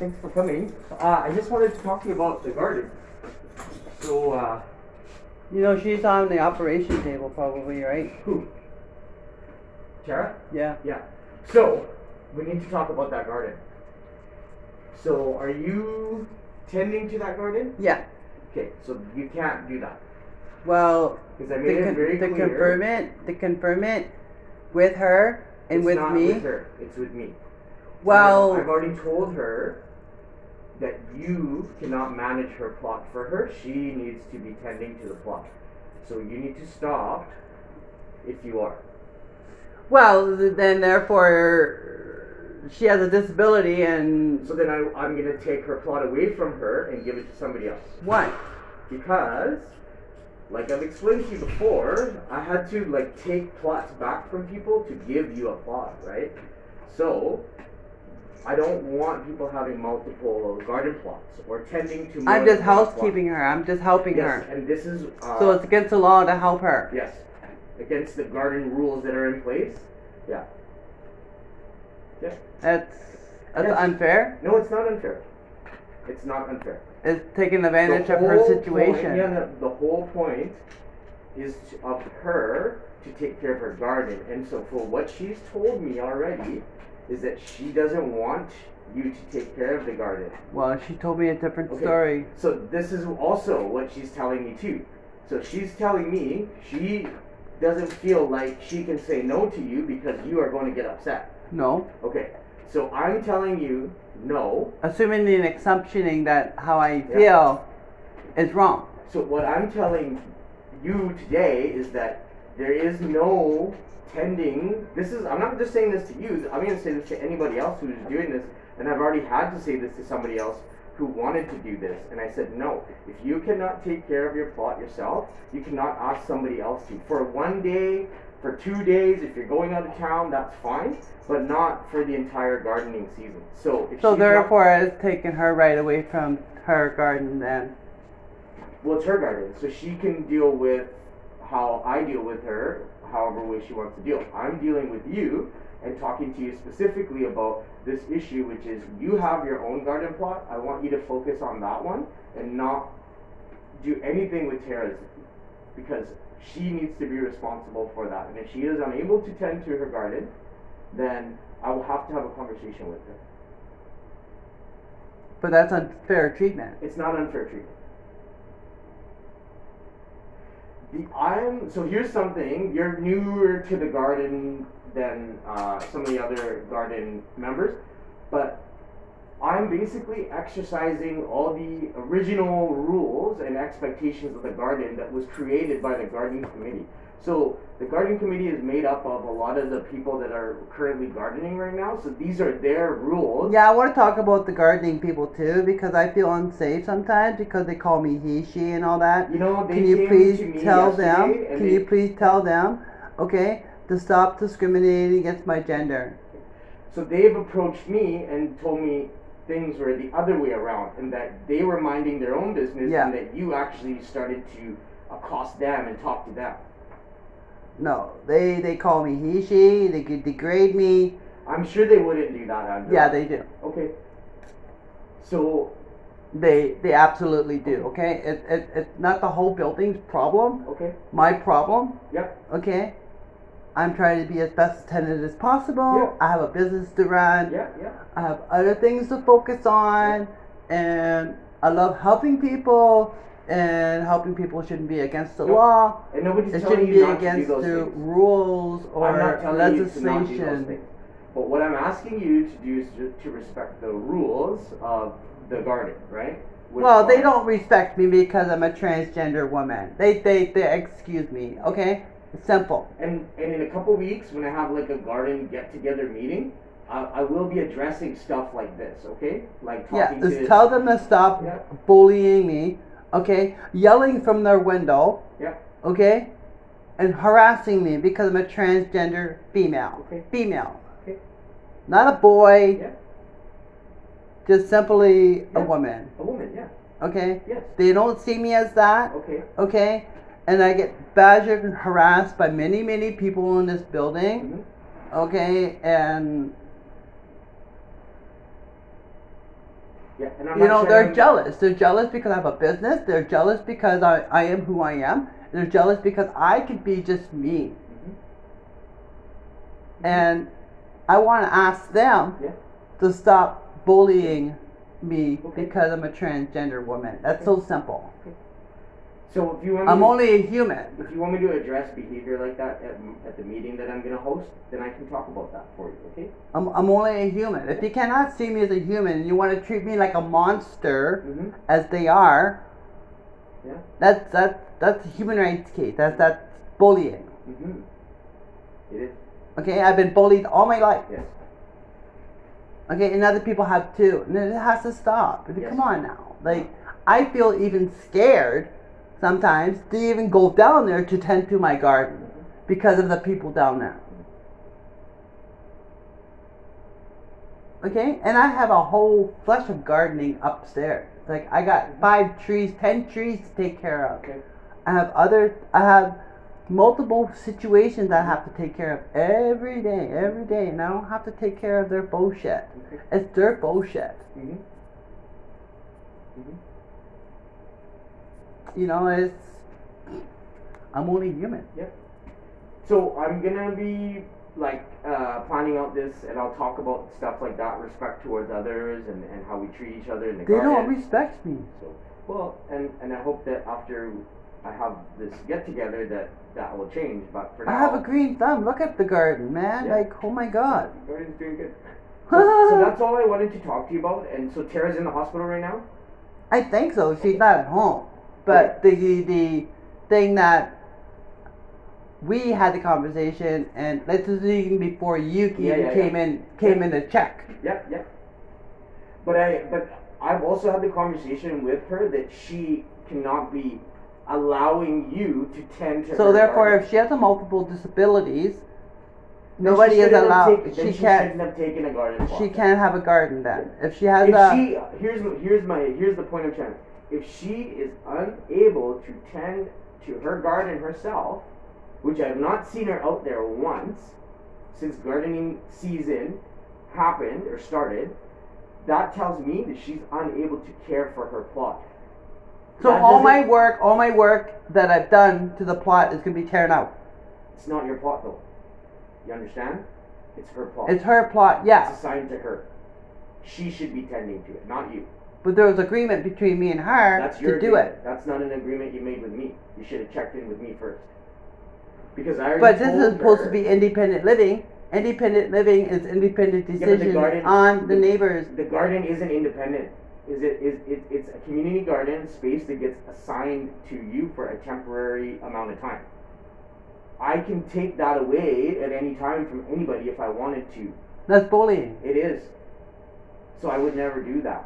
thanks for coming. I just wanted to talk to you about the garden. So, You know, she's on the operation table probably, right? who? Tara? Yeah. Yeah. So, we need to talk about that garden. So, are you tending to that garden? Yeah. Okay, so you can't do that. Well, Because I made it very to clear. confirm it with her and It's with not me. with her, it's with me. Well, I've already told her that you cannot manage her plot for her. She needs to be tending to the plot. So you need to stop if you are. well, then therefore she has a disability and So then I'm going to take her plot away from her and give it to somebody else. what? Because, like I've explained to you before, I had to take plots back from people to give you a plot, right? So I don't want people having multiple garden plots or tending to more I'm just than one housekeeping her. I'm just helping plot. her. Yes, and this is So it's against the law to help her. yes, against the garden rules that are in place. Yeah. Yeah. That's Yes. unfair. No, it's not unfair. It's not unfair. It's taking advantage The of her whole situation. Point, the whole point is of her to take care of her garden. And so for what she's told me already is that she doesn't want you to take care of the garden. Well, she told me a different Okay. story. So this is also what she's telling me too. So she's telling me she doesn't feel like she can say no to you because you are going to get upset. No. Okay. So I'm telling you no. Assuming the assumptioning that how I Yeah. feel is wrong. So what I'm telling you today is that there is no tending. I'm not just saying this to you. I'm going to say this to anybody else who's doing this. And I've already had to say this to somebody else who wanted to do this. And I said, no, if you cannot take care of your plot yourself, you cannot ask somebody else to. For 1 day, for 2 days, if you're going out of town, that's fine. But not for the entire gardening season. So if So she's therefore, it's taken her right away from her garden then. well, it's her garden, so she can deal with how I deal with her, however way she wants to deal. I'm dealing with you and talking to you specifically about this issue, which is you have your own garden plot. I want you to focus on that one and not do anything with Tara's, because she needs to be responsible for that. And if she is unable to tend to her garden, then I will have to have a conversation with her. But that's unfair treatment. It's not unfair treatment. So here's something. You're newer to the garden than some of the other garden members, but I'm basically exercising all the original rules and expectations of the garden that was created by the gardening committee. So the gardening committee is made up of a lot of the people that are currently gardening right now. So these are their rules. Yeah, I want to talk about the gardening people too, because I feel unsafe sometimes because they call me he, she, and all that. You know, they Can you came please to me tell them? yesterday and Can you please tell them, okay, to stop discriminating against my gender? So they've approached me and told me things were the other way around, and that they were minding their own business, Yeah. and that you actually started to accost them and talk to them. No, they call me he, she, they could degrade me. I'm sure they wouldn't do that, Andrew. Yeah, they do. Okay. So, They absolutely do, okay? It's not the whole building's problem. okay. My problem, Yep. okay? I'm trying to be as best attended as possible. Yeah. I have a business to run. Yeah, yeah. I have other things to focus on. And I love helping people. And helping people shouldn't be against the Nope. law. And nobody's It telling shouldn't you be not to do against those the things. rules or I'm not telling you to not do those legislation. things. But what I'm asking you to do is to respect the rules of the garden, right? Which Well, they are- don't respect me because I'm a transgender woman. They excuse me, okay? It's simple. And in a couple weeks, when I have like a garden get-together meeting, I will be addressing stuff like this, okay? Like Yeah, talking just to... tell them to stop Yeah. bullying me, okay? Yelling from their window, Yeah, okay? And harassing me because I'm a transgender female. Okay. Female. okay, Not a boy, yeah. just simply a Yeah. woman, A woman, yeah. okay? Yes. They don't see me as that, Okay, okay? And I get badgered and harassed by many, many people in this building, mhm. okay? And Yeah, and I'm You not know, they're sharing- jealous. They're jealous because I have a business. They're jealous because I am who I am. They're jealous because I could be just me. And I want to ask them Yeah. to stop bullying me Okay. because I'm a transgender woman. That's so simple. So if you want I'm me, only a human. if you want me to address behavior like that at the meeting that I'm gonna host, then I can talk about that for you. Okay? I'm only a human. If you cannot see me as a human and you want to treat me like a monster, Mm-hmm. as they are, Yeah. that's a human rights case. That's bullying. Mm-hmm. It is. Okay, I've been bullied all my life. Yes. Okay, and other people have too. And it has to stop. Yes. Come on now. Like, I feel even scared sometimes to even go down there to tend to my garden because of the people down there. Okay, and I have a whole flush of gardening upstairs. Like, I got 5 trees, 10 trees to take care of. Okay. I have multiple situations I have to take care of every day, and I don't have to take care of their bullshit. Okay. It's their bullshit. Mm-hmm. Mm-hmm. You know, I'm only human. Yep. So I'm gonna be planning out this, and I'll talk about stuff like that, respect towards others, and how we treat each other in the They garden. don't respect me. So, well, and I hope that after I have this get together that will change. But for now, I have a green thumb. Look at the garden, man. Yeah. Like, oh my god. Garden's doing good. So that's all I wanted to talk to you about. And so Tara's in the hospital right now. I think so. She's not at home. But the thing that we had the conversation, and this is even before you came in to check. Yep. But I've also had the conversation with her that she cannot be allowing you to tend to. So her therefore, garden. if she has a multiple disabilities, Then nobody she is shouldn't have allowed. taken- She then can't. shouldn't have taken a garden plot. She can't have a garden then. If she has Here's the point I'm trying. If she is unable to tend to her garden herself, which I've not seen her out there once since gardening season happened or started, that tells me that she's unable to care for her plot. So That all doesn't- my work that I've done to the plot is going to be teared out. It's not your plot though. You understand? It's her plot. It's her plot, It's yeah. assigned to her. She should be tending to it, not you. But there was agreement between me and her That's your to do agreement. it. That's not an agreement you made with me. You should have checked in with me first. Because I already But this told is supposed her- to be independent living. Independent living is independent but the decisions garden- on the neighbors. The garden isn't independent. It's a community garden space that gets assigned to you for a temporary amount of time. I can take that away at any time from anybody if I wanted to. That's bullying. It is. So I would never do that.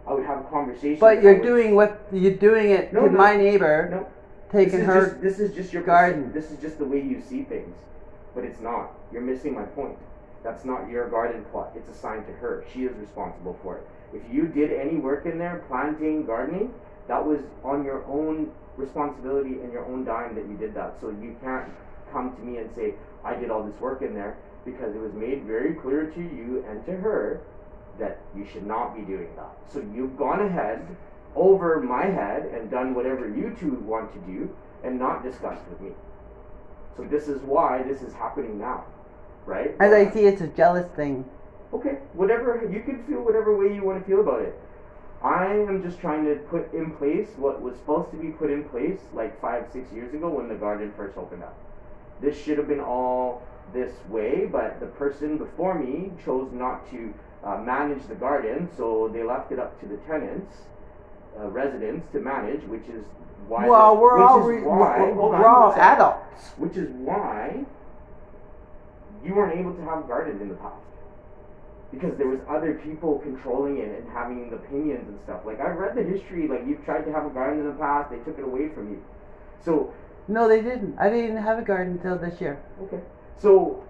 I would have a conversation. But I you're would- doing it No, to no. my neighbor, No. taking her. This is just your garden. This is just the way you see things, but it's not. You're missing my point. That's not your garden plot. It's assigned to her. She is responsible for it. If you did any work in there, planting, gardening, that was on your own responsibility and your own dime that you did that. So you can't come to me and say, I did all this work in there, because it was made very clear to you and to her that you should not be doing that. So you've gone ahead over my head and done whatever you two want to do and not discussed with me. So this is why this is happening now, right? As I see, it's a jealous thing. Okay, whatever, you can feel whatever way you want to feel about it. I am just trying to put in place what was supposed to be put in place like 5-6 years ago when the garden first opened up. This should have been all this way, but the person before me chose not to manage the garden, so they left it up to the tenants, residents, to manage, which is why. Well, we're all hold on, we're all one second. adults. Which is why you weren't able to have gardens in the past. Because there was other people controlling it and having opinions and stuff. Like, I've read the history, like, you've tried to have a garden in the past, they took it away from you. So, No, they didn't. I didn't have a garden until this year. okay. So,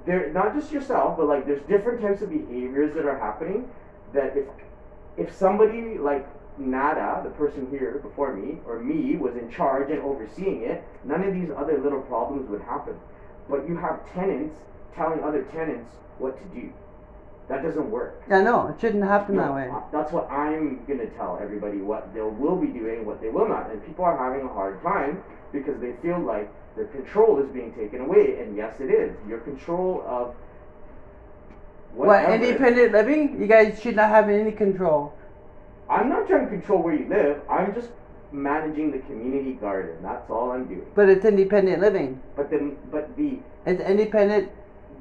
there, not just yourself, but, like, there's different types of behaviors that are happening that if somebody like Nada, the person here before me, or me, was in charge and overseeing it, none of these other little problems would happen. But you have tenants telling other tenants what to do. That doesn't work. Yeah, no, it shouldn't happen that way. That's what I'm going to tell everybody, what they will be doing, what they will not. And people are having a hard time because they feel like their control is being taken away. And yes, it is. Your control of whatever. What, independent living? You guys should not have any control. I'm not trying to control where you live. I'm just managing the community garden. That's all I'm doing. But it's independent living. It's independent.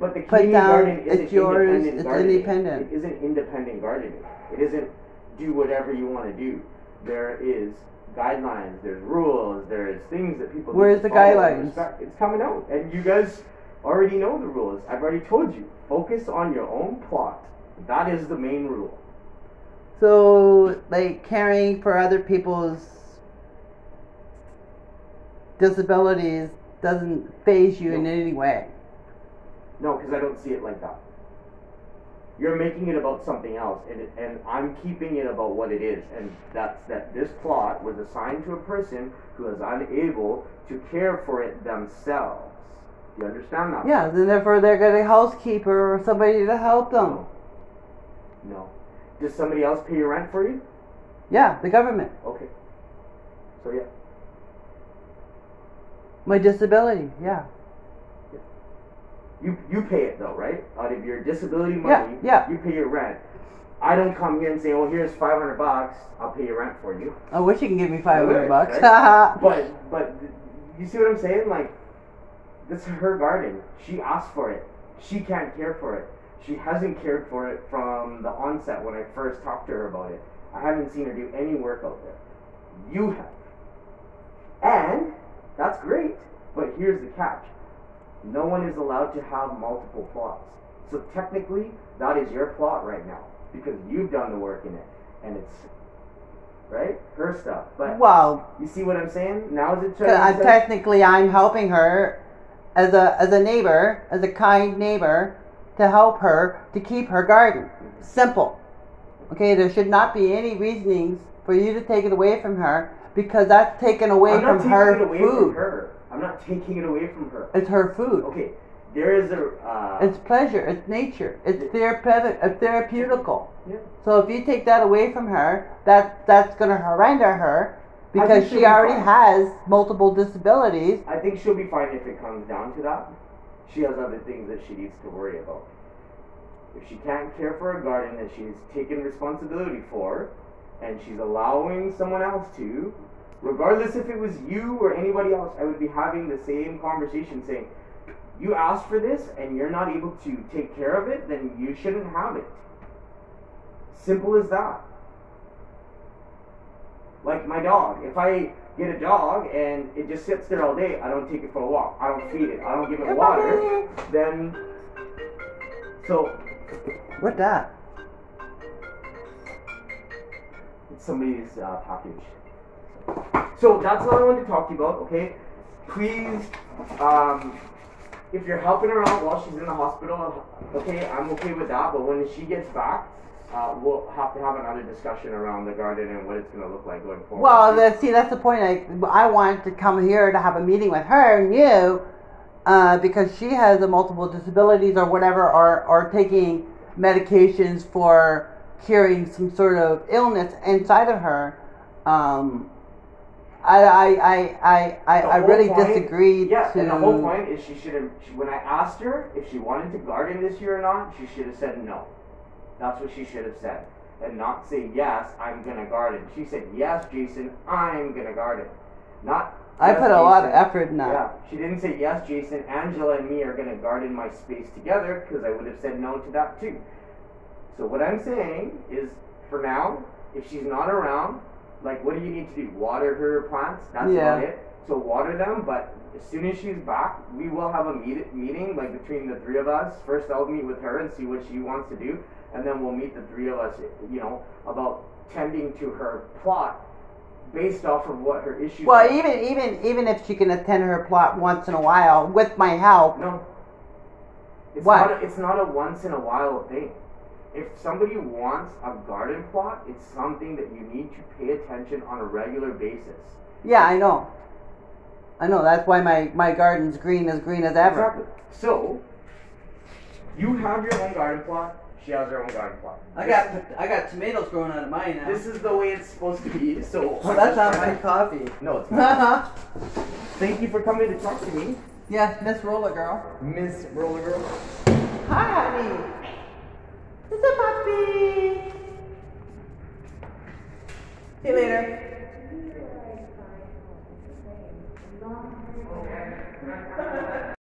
But the community garden isn't it's yours. independent It's gardening. independent. It isn't independent gardening. It isn't do whatever you want to do. There is guidelines. There's rules. There's things that people. Where's the guidelines? It's coming out, and you guys already know the rules. I've already told you. Focus on your own plot. That is the main rule. So, like, caring for other people's disabilities doesn't faze you in any way. No, because I don't see it like that. You're making it about something else, and I'm keeping it about what it is, and that's that this plot was assigned to a person who is unable to care for it themselves. Do you understand that? Yeah, then therefore they're getting a housekeeper or somebody to help them. No. Does somebody else pay your rent for you? Yeah, the government. Okay. So yeah. My disability, yeah. You pay it though, right? Out of your disability money, yeah. You pay your rent. I don't come here and say, "Oh, here's $500. I'll pay your rent for you." I wish you could give me $500. Right? but you see what I'm saying? Like, this is her garden. She asked for it. She can't care for it. She hasn't cared for it from the onset when I first talked to her about it. I haven't seen her do any work out there. You have. And that's great. But here's the catch. No one is allowed to have multiple plots. So technically, that is your plot right now. Because you've done the work in it. And it's, right? Her stuff. But well, you see what I'm saying? Now is it technically I'm helping her as a neighbor, as a kind neighbor, to help her to keep her garden. Simple. Okay, there should not be any reasonings for you to take it away from her because that's taken away from her food. I'm not taking it away from her. It's her food. Okay, there is a... it's pleasure. It's nature. It's therapeutical. Yeah. So if you take that away from her, that's going to render her because she already has multiple disabilities. I think she'll be fine if it comes down to that. She has other things that she needs to worry about. If she can't care for a garden that she's taken responsibility for, and she's allowing someone else to, regardless if it was you or anybody else, I would be having the same conversation saying, you asked for this and you're not able to take care of it, then you shouldn't have it. Simple as that. Like my dog. If I get a dog and it just sits there all day, I don't take it for a walk, I don't feed it, I don't give it water, then, so. What's that? It's somebody's package. So that's all I wanted to talk to you about, okay? Please, if you're helping her out while she's in the hospital, okay, I'm okay with that, but when she gets back, we'll have to have another discussion around the garden and what it's going to look like going forward. Well, that's the point. I wanted to come here to have a meeting with her and you, because she has a multiple disabilities or whatever, or taking medications for curing some sort of illness inside of her. I really disagree. Yeah, and the whole point is she should have. When I asked her if she wanted to garden this year or not, she should have said no. That's what she should have said, and not say yes, I'm gonna garden. She said yes, Jason, I'm gonna garden. Not. I put a lot of effort in that. Yeah, she didn't say yes, Jason. Angela and me are gonna garden my space together because I would have said no to that too. So what I'm saying is, for now, if she's not around, like, what do you need to do? Water her plants? That's about it. So water them, but as soon as she's back, we will have a meeting, like, between the three of us. First, I'll meet with her and see what she wants to do, and then we'll meet the three of us, about tending to her plot based off of what her issues are. Well, even if she can attend her plot once in a while with my help. No. It's not a once in a while thing. If somebody wants a garden plot, it's something that you need to pay attention on a regular basis. Yeah, I know. That's why my garden's green as ever. Exactly. So, you have your own garden plot. She has her own garden plot. I got tomatoes growing out of mine now. This is the way it's supposed to be. So. Well, that's not my coffee. No, it's not. Thank you for coming to talk to me. Yes, Miss Roller Girl. Miss Roller Girl. Hi, honey. It's a puppy. See you later.